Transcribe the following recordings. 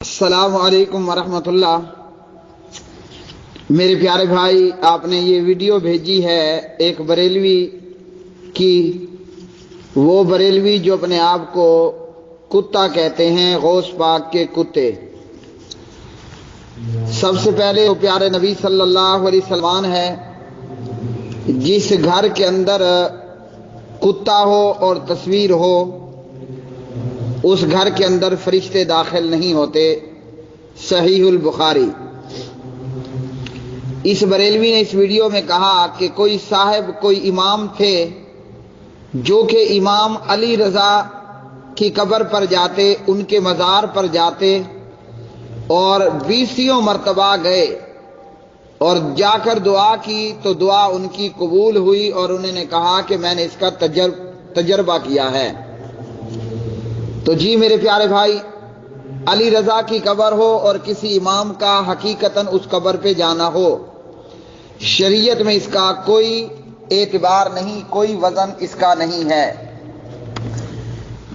السلام علیکم ورحمۃ اللہ۔ میرے پیارے بھائی، آپ نے یہ ویڈیو بھیجی ہے ایک بریلوی کی، وہ بریلوی جو اپنے آپ کو کتا کہتے ہیں، غوث پاک کے کتے۔ سب سے پہلے وہ پیارے نبی صلی اللہ علیہ وسلم ہے، جس گھر کے اندر کتا ہو اور تصویر ہو، اس گھر کے اندر فرشتے داخل نہیں ہوتے۔ صحیح البخاری۔ اس بریلوی نے اس ویڈیو میں کہا کہ کوئی صاحب، کوئی امام تھے جو کہ امام علی رضا کی قبر پر جاتے، ان کے مزار پر جاتے اور 20 مرتبہ گئے اور جا کر دعا کی تو دعا ان کی قبول ہوئی، اور انہوں نے کہا کہ میں نے اس کا تجربہ کیا ہے۔ تو جی میرے پیارے بھائی، علی رضا کی قبر ہو اور کسی امام کا حقیقتاً اس قبر پہ جانا ہو، شریعت میں اس کا کوئی اعتبار نہیں، کوئی وزن اس کا نہیں ہے۔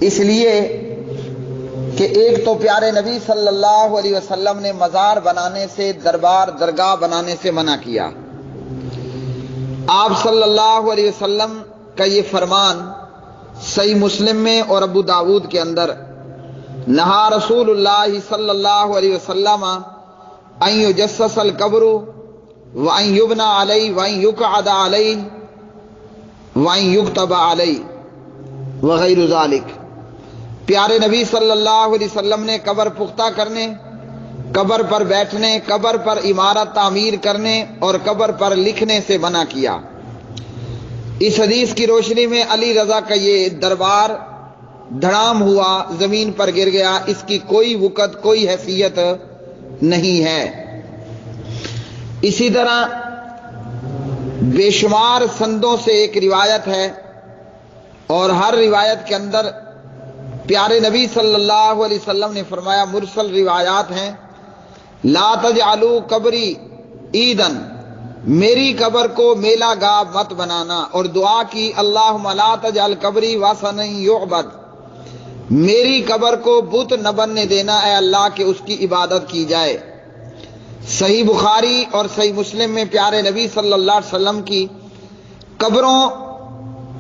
اس لیے کہ ایک تو پیارے نبی صلی اللہ علیہ وسلم نے مزار بنانے سے، دربار درگاہ بنانے سے منع کیا۔ آپ صلی اللہ علیہ وسلم کا یہ فرمان صحیح مسلم میں اور ابو داود کے اندر، نہا رسول اللہ صلی اللہ علیہ وسلم ان یجسس القبر وان یبنى علیہ وان یقعد علیہ وان یکتب علیہ وغیر ذالک۔ پیارے نبی صلی اللہ علیہ وسلم نے قبر پختہ کرنے، قبر پر بیٹھنے، قبر پر عمارت تعمیر کرنے اور قبر پر لکھنے سے منع کیا۔ اس حدیث کی روشنی میں علی رضا کا یہ دربار دھڑام ہوا، زمین پر گر گیا، اس کی کوئی وقت، کوئی حیثیت نہیں ہے۔ اسی طرح بے شمار سندوں سے ایک روایت ہے، اور ہر روایت کے اندر پیارے نبی صلی اللہ علیہ وسلم نے فرمایا، مرسل روایات ہیں، لا تجعلوا قبری عیدن، میری قبر کو میلہ گاہ مت بنانا، اور دعا کی، اللہم لا تجعل قبری وثنا یعبد، میری قبر کو بت نہ بننے دینا اے اللہ کہ اس کی عبادت کی جائے۔ صحیح بخاری اور صحیح مسلم میں پیارے نبی صلی اللہ علیہ وسلم کی قبروں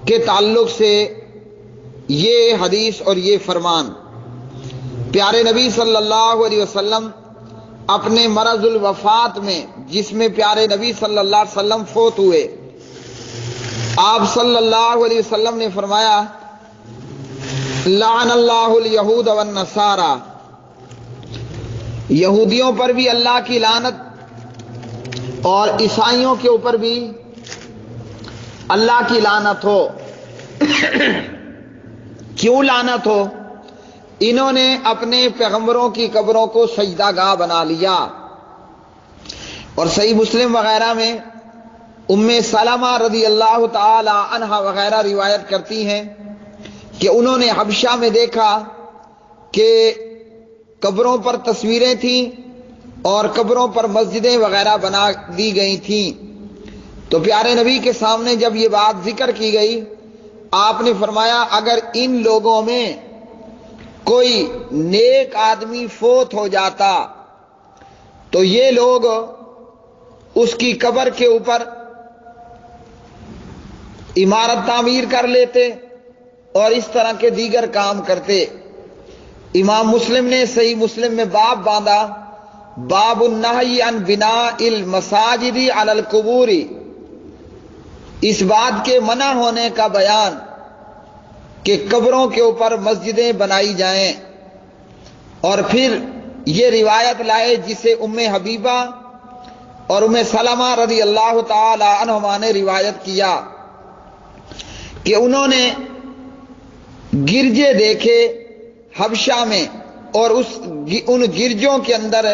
کے تعلق سے یہ حدیث اور یہ فرمان۔ پیارے نبی صلی اللہ علیہ وسلم اپنے مرض الوفات میں، جس میں پیارے نبی صلی اللہ علیہ وسلم فوت ہوئے، آپ صلی اللہ علیہ وسلم نے فرمایا، لعن اللہ الیہود والنصارى، یہودیوں پر بھی اللہ کی لعنت اور عیسائیوں کے اوپر بھی اللہ کی لعنت ہو۔ کیوں لعنت ہو؟ انہوں نے اپنے پیغمبروں کی قبروں کو سجدہ گاہ بنا لیا۔ اور صحیح مسلم وغیرہ میں ام سلمہ رضی اللہ تعالی عنہا وغیرہ روایت کرتی ہیں کہ انہوں نے حبشہ میں دیکھا کہ قبروں پر تصویریں تھیں اور قبروں پر مسجدیں وغیرہ بنا دی گئی تھیں۔ تو پیارے نبی کے سامنے جب یہ بات ذکر کی گئی، آپ نے فرمایا، اگر ان لوگوں میں کوئی نیک آدمی فوت ہو جاتا تو یہ لوگ اس کی قبر کے اوپر عمارت تعمیر کر لیتے اور اس طرح کے دیگر کام کرتے۔ امام مسلم نے صحیح مسلم میں باب باندھا، باب النہی عن بناء المساجد علی القبور، اس بات کے منع ہونے کا بیان کہ قبروں کے اوپر مسجدیں بنائی جائیں۔ اور پھر یہ روایت لائے جسے ام حبیبہ اور ام سلمہ رضی اللہ تعالی عنہما نے روایت کیا کہ انہوں نے گرجے دیکھے حبشہ میں، اور ان گرجوں کے اندر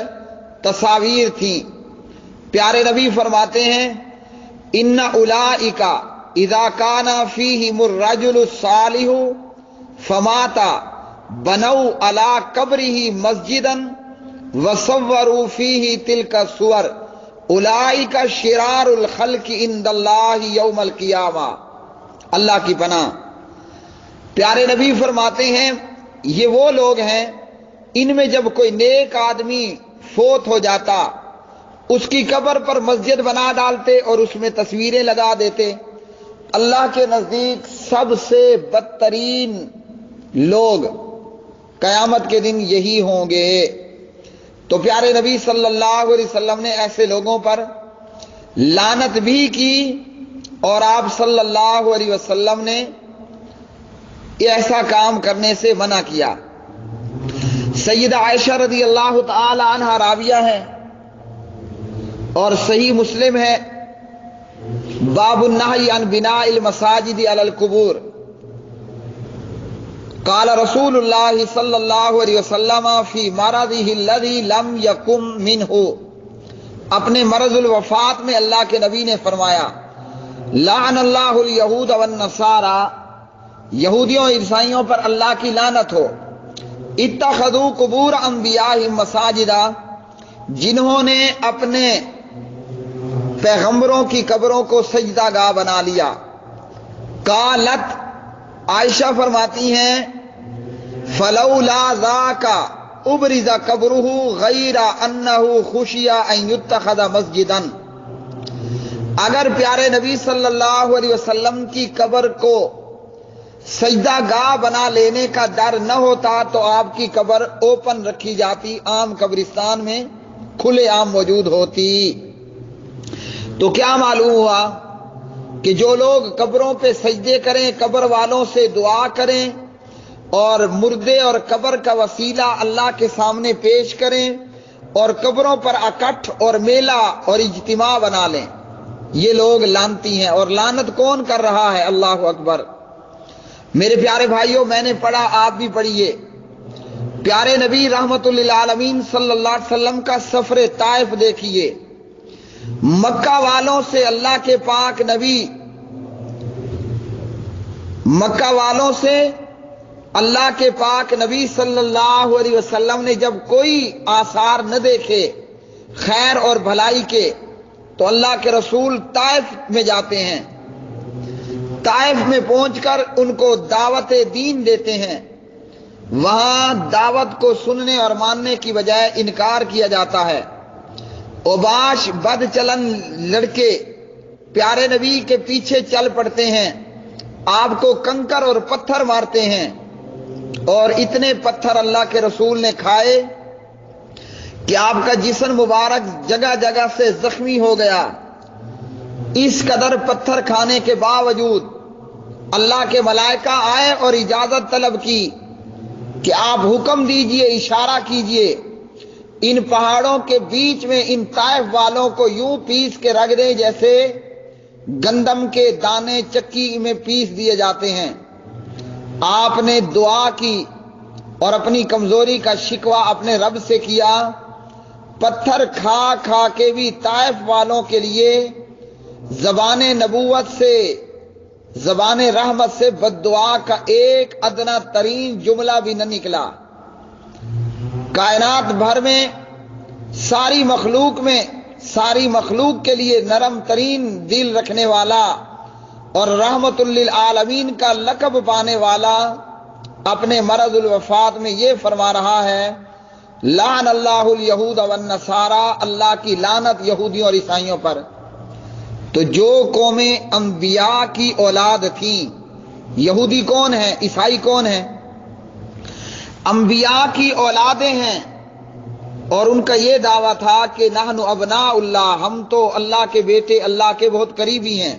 تصاویر تھیں۔ پیارے نبی فرماتے ہیں، ان اولئک اذا کان فیہم الرجل الصالح فمات بنوا علی قبرہ مسجدا وصوروا فیہ تلک الصور اولئک شرار الخلق عند اللہ یوم القیامہ۔ اللہ کی پناہ۔ پیارے نبی فرماتے ہیں، یہ وہ لوگ ہیں ان میں جب کوئی نیک آدمی فوت ہو جاتا اس کی قبر پر مسجد بنا ڈالتے اور اس میں تصویریں لگا دیتے۔ اللہ کے نزدیک سب سے بدترین لوگ قیامت کے دن یہی ہوں گے۔ تو پیارے نبی صلی اللہ علیہ وسلم نے ایسے لوگوں پر لعنت بھی کی اور آپ صلی اللہ علیہ وسلم نے ایسا کام کرنے سے منع کیا۔ سیدہ عائشہ رضی اللہ تعالی عنہا راویہ ہے اور صحیح مسلم ہے، باب النہی عن بناء المساجد علی القبور، قال رسول اللہ صلی اللہ علیہ وسلم فی مرضہ الذی لم یقم منہ، اپنے مرض الوفات میں اللہ کے نبی نے فرمایا لعن اللہ الیہود والنصارى، یہودیوں اور عیسائیوں پر اللہ کی لعنت ہو، اتخذوا قبور انبیائہم مساجدا، جنہوں نے اپنے پیغمبروں کی قبروں کو سجدہ گاہ بنا لیا۔ قالت، عائشہ فرماتی ہیں فلولا ذاک ابرز قبرہ غیر انہ خشی ان یتخذ مسجدا، اگر پیارے نبی صلی اللہ علیہ وسلم کی قبر کو سجدہ گاہ بنا لینے کا ڈر نہ ہوتا تو آپ کی قبر اوپن رکھی جاتی، عام قبرستان میں کھلے عام موجود ہوتی۔ تو کیا معلوم ہوا کہ جو لوگ قبروں پہ سجدے کریں، قبر والوں سے دعا کریں اور مردے اور قبر کا وسیلہ اللہ کے سامنے پیش کریں اور قبروں پر اکٹھ اور میلہ اور اجتماع بنا لیں، یہ لوگ لعنتی ہیں۔ اور لعنت کون کر رہا ہے؟ اللہ اکبر۔ میرے پیارے بھائیوں، میں نے پڑھا، آپ بھی پڑھیے، پیارے نبی رحمت للعالمین صلی اللہ علیہ وسلم کا سفر طائف دیکھیے، مکہ والوں سے اللہ کے پاک نبی، مکہ والوں سے اللہ کے پاک نبی صلی اللہ علیہ وسلم نے جب کوئی آثار نہ دیکھے خیر اور بھلائی کے تو اللہ کے رسول طائف میں جاتے ہیں، طائف میں پہنچ کر ان کو دعوت دین دیتے ہیں۔ وہاں دعوت کو سننے اور ماننے کی بجائے انکار کیا جاتا ہے۔ اوباش بد چلن لڑکے پیارے نبی کے پیچھے چل پڑتے ہیں، آپ کو کنکر اور پتھر مارتے ہیں، اور اتنے پتھر اللہ کے رسول نے کھائے کہ آپ کا جسم مبارک جگہ جگہ سے زخمی ہو گیا۔ اس قدر پتھر کھانے کے باوجود اللہ کے ملائکہ آئے اور اجازت طلب کی کہ آپ حکم دیجئے، اشارہ کیجئے، ان پہاڑوں کے بیچ میں ان طائف والوں کو یوں پیس کے رکھ دیں جیسے گندم کے دانے چکی میں پیس دیے جاتے ہیں۔ آپ نے دعا کی اور اپنی کمزوری کا شکوہ اپنے رب سے کیا۔ پتھر کھا کھا کے بھی طائف والوں کے لیے زبان نبوت سے، زبان رحمت سے بد دعا کا ایک ادنا ترین جملہ بھی نہ نکلا۔ کائنات بھر میں ساری مخلوق میں، ساری مخلوق کے لیے نرم ترین دل رکھنے والا اور رحمت للعالمین کا لقب پانے والا اپنے مرض الوفات میں یہ فرما رہا ہے لعن اللہ الیہود والنصارى، اللہ کی لعنت یہودیوں اور عیسائیوں پر۔ تو جو قومیں انبیاء کی اولاد تھیں، یہودی کون ہیں، عیسائی کون ہیں؟ انبیاء کی اولادیں ہیں، اور ان کا یہ دعویٰ تھا کہ نحن ابناء اللہ، ہم تو اللہ کے بیٹے، اللہ کے بہت قریبی ہیں۔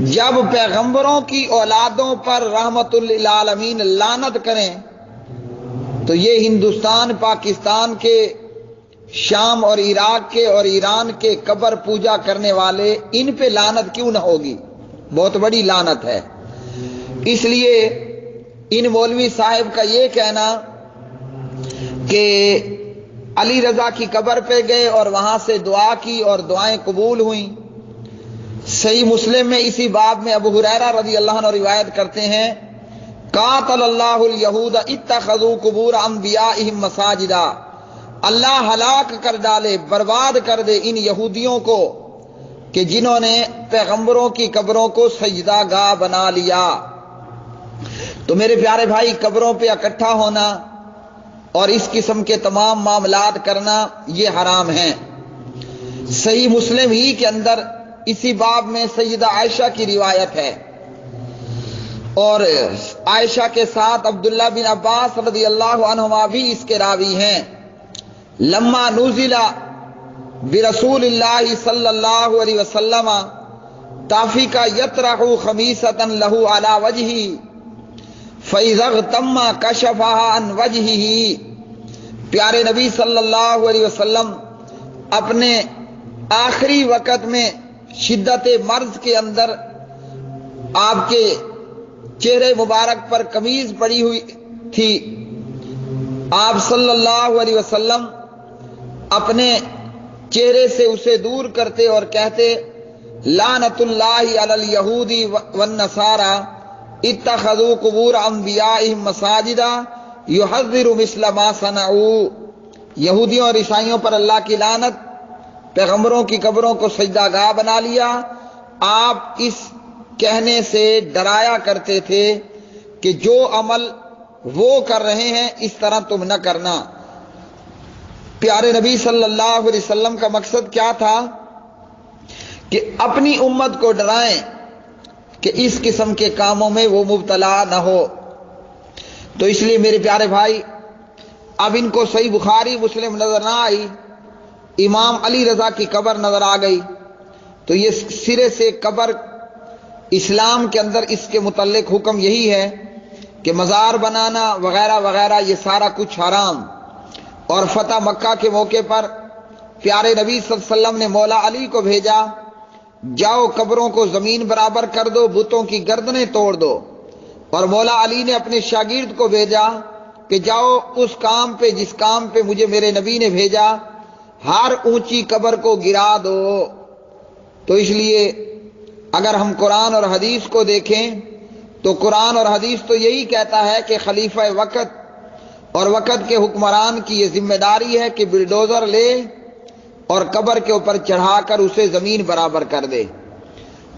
جب پیغمبروں کی اولادوں پر رحمت للعالمین لعنت کریں تو یہ ہندوستان، پاکستان کے، شام اور عراق کے اور ایران کے قبر پوجا کرنے والے، ان پہ لعنت کیوں نہ ہوگی؟ بہت بڑی لعنت ہے۔ اس لیے ان مولوی صاحب کا یہ کہنا کہ علی رضا کی قبر پہ گئے اور وہاں سے دعا کی اور دعائیں قبول ہوئیں، صحیح مسلم میں اسی باب میں ابو ہریرہ رضی اللہ عنہ روایت کرتے ہیں قاتل اللہ الیہود اتخذوا قبور انبیائہم مساجدا، اللہ ہلاک کر ڈالے، برباد کر دے ان یہودیوں کو کہ جنہوں نے پیغمبروں کی قبروں کو سجدہ گاہ بنا لیا۔ تو میرے پیارے بھائی، قبروں پہ اکٹھا ہونا اور اس قسم کے تمام معاملات کرنا یہ حرام ہیں۔ صحیح مسلم ہی کے اندر اسی باب میں سیدہ عائشہ کی روایت ہے، اور عائشہ کے ساتھ عبداللہ بن عباس رضی اللہ عنہما بھی اس کے راوی ہیں۔ لما نزل برسول اللہ صلی اللہ علیہ وسلم تافیکا یطرح خمیسۃ لہ علی وجہہ فاذا اغتم کشفها عن وجہہ۔ پیارے نبی صلی اللہ علیہ وسلم اپنے آخری وقت میں شدت مرض کے اندر آپ کے چہرے مبارک پر قمیض پڑی ہوئی تھی، آپ صلی اللہ علیہ وسلم اپنے چہرے سے اسے دور کرتے اور کہتے لعنت اللہ علی الیہود والنصارى اتخذوا قبور انبیائہم مساجدا یحذر مثل ما صنعوا۔ یہودیوں اور عیسائیوں پر اللہ کی لعنت، پیغمبروں کی قبروں کو سجدہ گاہ بنا لیا۔ آپ اس کہنے سے ڈرایا کرتے تھے کہ جو عمل وہ کر رہے ہیں اس طرح تم نہ کرنا۔ پیارے نبی صلی اللہ علیہ وسلم کا مقصد کیا تھا کہ اپنی امت کو ڈرائیں کہ اس قسم کے کاموں میں وہ مبتلا نہ ہو۔ تو اس لیے میرے پیارے بھائی، اب ان کو صحیح بخاری مسلم نظر نہ آئی، امام علی رضا کی قبر نظر آ گئی، تو یہ سرے سے قبر، اسلام کے اندر اس کے متعلق حکم یہی ہے کہ مزار بنانا وغیرہ وغیرہ یہ سارا کچھ حرام۔ اور فتح مکہ کے موقع پر پیارے نبی صلی اللہ علیہ وسلم نے مولا علی کو بھیجا، جاؤ قبروں کو زمین برابر کر دو، بتوں کی گردنیں توڑ دو۔ اور مولا علی نے اپنے شاگرد کو بھیجا کہ جاؤ اس کام پہ جس کام پہ مجھے میرے نبی نے بھیجا، ہر اونچی قبر کو گرا دو۔ تو اس لیے اگر ہم قرآن اور حدیث کو دیکھیں تو قرآن اور حدیث تو یہی کہتا ہے کہ خلیفہ وقت اور وقت کے حکمران کی یہ ذمہ داری ہے کہ بلڈوزر لے اور قبر کے اوپر چڑھا کر اسے زمین برابر کر دے۔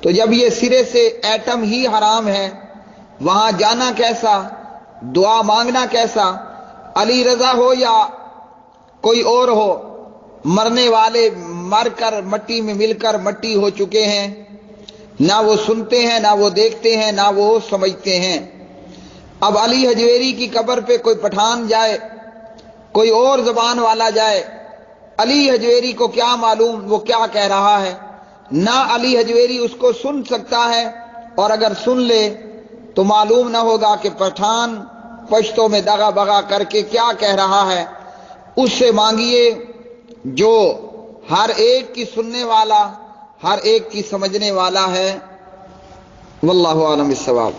تو جب یہ سرے سے ایٹم ہی حرام ہے، وہاں جانا کیسا، دعا مانگنا کیسا؟ علی رضا ہو یا کوئی اور ہو، مرنے والے مر کر مٹی میں مل کر مٹی ہو چکے ہیں، نہ وہ سنتے ہیں، نہ وہ دیکھتے ہیں، نہ وہ سمجھتے ہیں۔ اب علی حجویری کی قبر پہ کوئی پٹھان جائے، کوئی اور زبان والا جائے، علی حجویری کو کیا معلوم وہ کیا کہہ رہا ہے؟ نہ علی حجویری اس کو سن سکتا ہے، اور اگر سن لے تو معلوم نہ ہوگا کہ پٹھان پشتوں میں دغا بغا کر کے کیا کہہ رہا ہے۔ اس سے مانگیے جو ہر ایک کی سننے والا، ہر ایک کی سمجھنے والا ہے۔ واللہ اعلم بالصواب۔